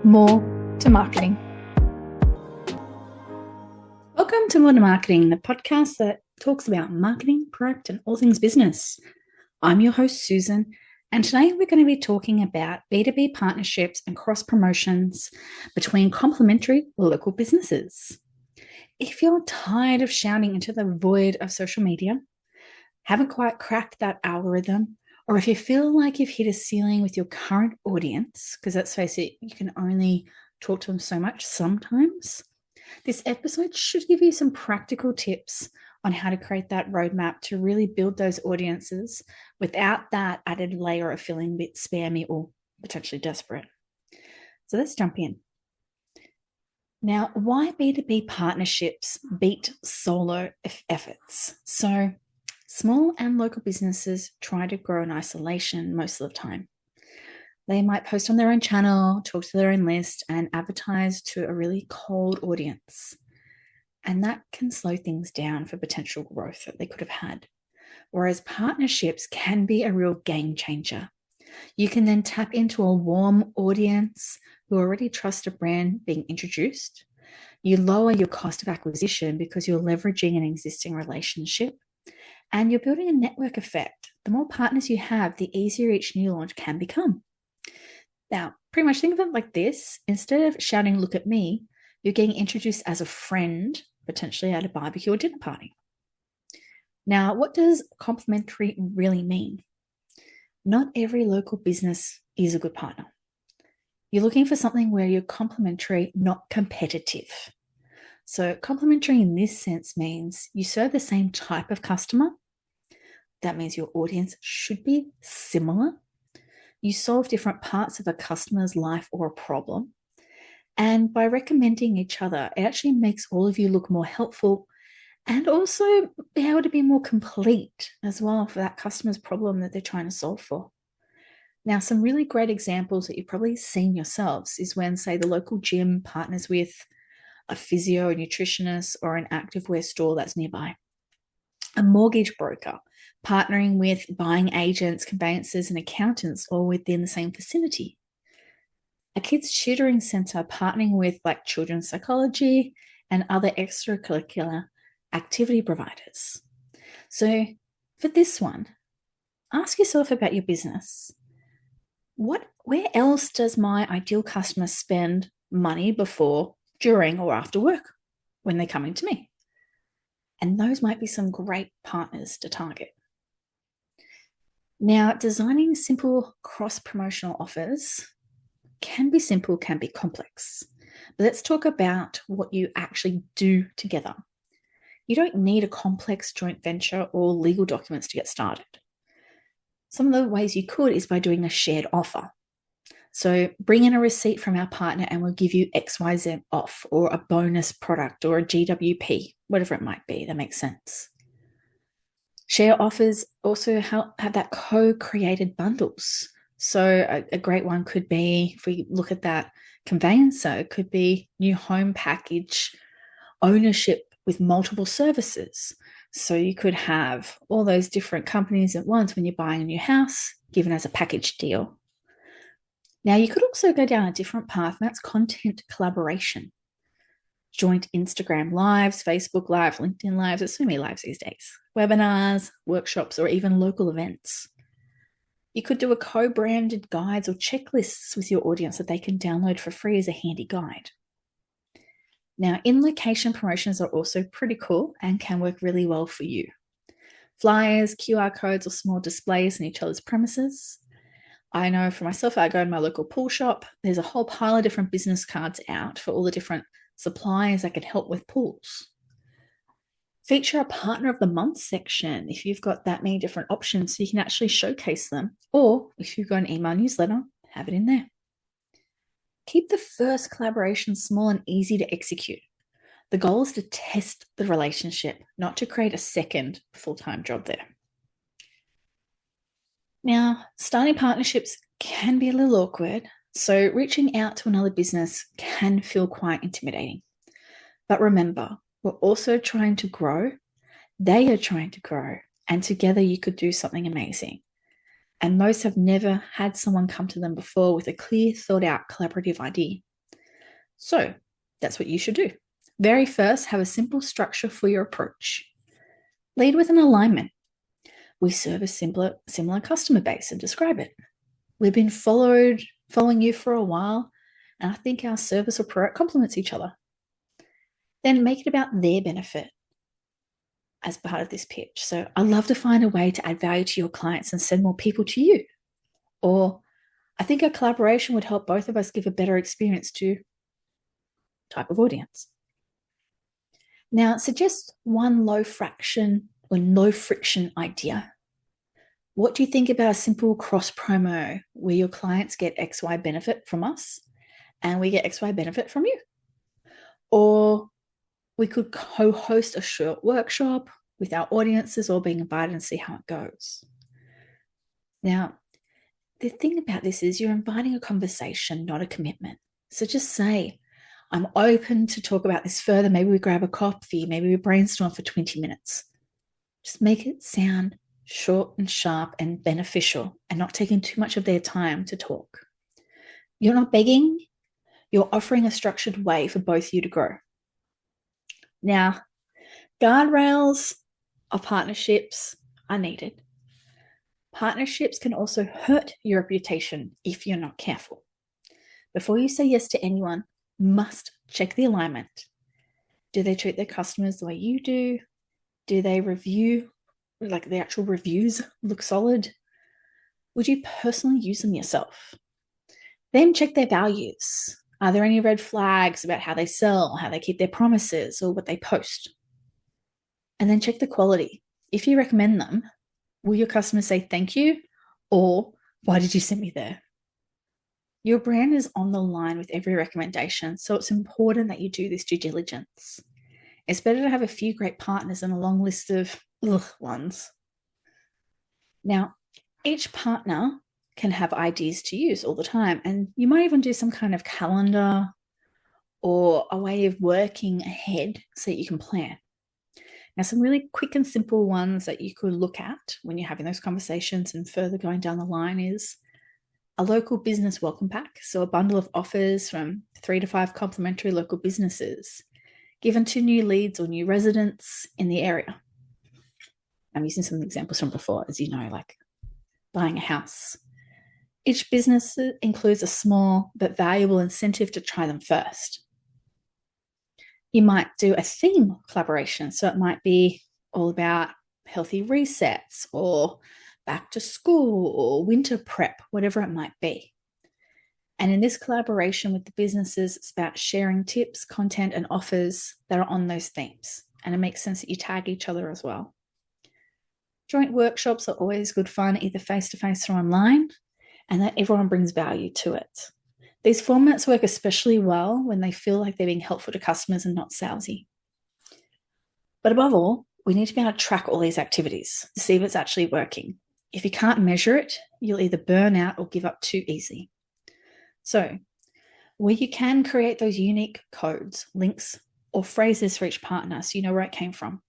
More to Marketing. Welcome to More to Marketing, the podcast that talks about marketing, product, and all things business. I'm your host, Susan, and today we're going to be talking about B2B partnerships and cross promotions between complementary local businesses. If you're tired of shouting into the void of social media, haven't quite cracked that algorithm, or if you feel like you've hit a ceiling with your current audience, because let's face it, you can only talk to them so much sometimes, this episode should give you some practical tips on how to create that roadmap to really build those audiences without that added layer of feeling a bit spammy or potentially desperate. So let's jump in. Now, why B2B partnerships beat solo efforts? So small and local businesses try to grow in isolation most of the time. They might post on their own channel, talk to their own list, and advertise to a really cold audience. And that can slow things down for potential growth that they could have had. Whereas partnerships can be a real game changer. You can then tap into a warm audience who already trust a brand being introduced. You lower your cost of acquisition because you're leveraging an existing relationship. And you're building a network effect. The more partners you have, the easier each new launch can become. Now, pretty much think of it like this. Instead of shouting, "Look at me," you're getting introduced as a friend, potentially at a barbecue or dinner party. Now, what does complementary really mean? Not every local business is a good partner. You're looking for something where you're complementary, not competitive. So complementary in this sense means you serve the same type of customer. That means your audience should be similar. You solve different parts of a customer's life or a problem. And by recommending each other, it actually makes all of you look more helpful and also be able to be more complete as well for that customer's problem that they're trying to solve for. Now, some really great examples that you've probably seen yourselves is when, say, the local gym partners with a physio, a nutritionist, or an activewear store that's nearby. A mortgage broker partnering with buying agents, conveyancers, and accountants all within the same vicinity. A kids tutoring center partnering with like children's psychology and other extracurricular activity providers. So for this one, ask yourself about your business. Where else does my ideal customer spend money before, during, or after work when they're coming to me? And those might be some great partners to target. Now, designing simple cross-promotional offers can be simple, can be complex. But let's talk about what you actually do together. You don't need a complex joint venture or legal documents to get started. Some of the ways you could is by doing a shared offer. So bring in a receipt from our partner and we'll give you XYZ off, or a bonus product, or a GWP, whatever it might be that makes sense. Share offers also have that co-created bundles. So a great one could be, if we look at that conveyancer, it could be new home package ownership with multiple services. So you could have all those different companies at once when you're buying a new house, given as a package deal. Now, you could also go down a different path, and that's content collaboration. Joint Instagram lives, Facebook lives, LinkedIn lives. There's so many lives these days. Webinars, workshops, or even local events. You could do a co-branded guides or checklists with your audience that they can download for free as a handy guide. Now, in-location promotions are also pretty cool and can work really well for you. Flyers, QR codes, or small displays in each other's premises. I know for myself, I go to my local pool shop. There's a whole pile of different business cards out for all the different suppliers that can help with pools. Feature a partner of the month section if you've got that many different options so you can actually showcase them. Or if you've got an email newsletter, have it in there. Keep the first collaboration small and easy to execute. The goal is to test the relationship, not to create a second full-time job there. Now, starting partnerships can be a little awkward, so reaching out to another business can feel quite intimidating. But remember, we're also trying to grow. They are trying to grow, and together you could do something amazing. And most have never had someone come to them before with a clear, thought out, collaborative idea. So that's what you should do. Very first, have a simple structure for your approach. Lead with an alignment. We serve a similar customer base and describe it. We've been following you for a while, and I think our service or product complements each other. Then make it about their benefit as part of this pitch. So I love to find a way to add value to your clients and send more people to you. Or I think a collaboration would help both of us give a better experience to type of audience. Now, suggest one low friction idea. What do you think about a simple cross promo where your clients get XY benefit from us and we get XY benefit from you? Or we could co-host a short workshop with our audiences all being invited and see how it goes. Now, the thing about this is you're inviting a conversation, not a commitment. So just say, I'm open to talk about this further. Maybe we grab a coffee. Maybe we brainstorm for 20 minutes. Just make it sound short and sharp and beneficial and not taking too much of their time to talk. You're not begging. You're offering a structured way for both you to grow. Now, guardrails of partnerships are needed. Partnerships can also hurt your reputation if you're not careful. Before you say yes to anyone, must check the alignment. Do they treat their customers the way you do? Do they review, like the actual reviews look solid? Would you personally use them yourself? Then check their values. Are there any red flags about how they sell, how they keep their promises, or what they post? And then check the quality. If you recommend them, will your customers say thank you? Or why did you send me there? Your brand is on the line with every recommendation, so it's important that you do this due diligence. It's better to have a few great partners than a long list of ones. Now, each partner can have ideas to use all the time, and you might even do some kind of calendar or a way of working ahead so that you can plan. Now, some really quick and simple ones that you could look at when you're having those conversations and further going down the line is a local business welcome pack. So a bundle of offers from 3 to 5 complementary local businesses given to new leads or new residents in the area. I'm using some examples from before, as you know, like buying a house. Each business includes a small but valuable incentive to try them first. You might do a theme collaboration. So it might be all about healthy resets or back to school or winter prep, whatever it might be. And in this collaboration with the businesses, it's about sharing tips, content, and offers that are on those themes. And it makes sense that you tag each other as well. Joint workshops are always good fun, either face-to-face or online, and that everyone brings value to it. These formats work especially well when they feel like they're being helpful to customers and not salesy. But above all, we need to be able to track all these activities to see if it's actually working. If you can't measure it, you'll either burn out or give up too easy. So, where you can create those unique codes, links, or phrases for each partner so you know where it came from.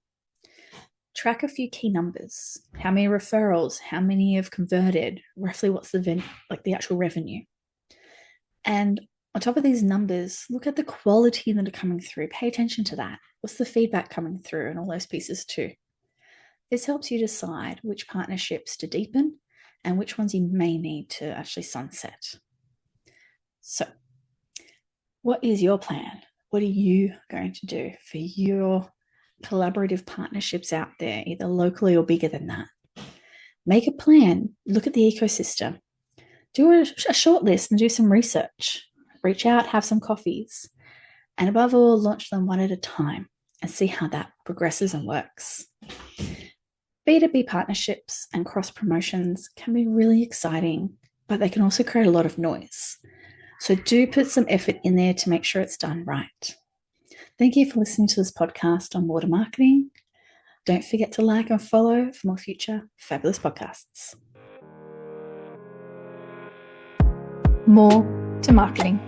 Track a few key numbers. How many referrals? How many have converted? Roughly what's the actual revenue? And on top of these numbers, look at the quality that are coming through. Pay attention to that. What's the feedback coming through and all those pieces too. This helps you decide which partnerships to deepen and which ones you may need to actually sunset. So, what is your plan? What are you going to do for your collaborative partnerships out there, either locally or bigger than that? Make a plan. Look at the ecosystem. Do a short list and do some research. Reach out, have some coffees. And above all, launch them one at a time and see how that progresses and works. B2B partnerships and cross promotions can be really exciting, but they can also create a lot of noise. So do put some effort in there to make sure it's done right. Thank you for listening to this podcast on water marketing. Don't forget to like and follow for more future fabulous podcasts. More to marketing.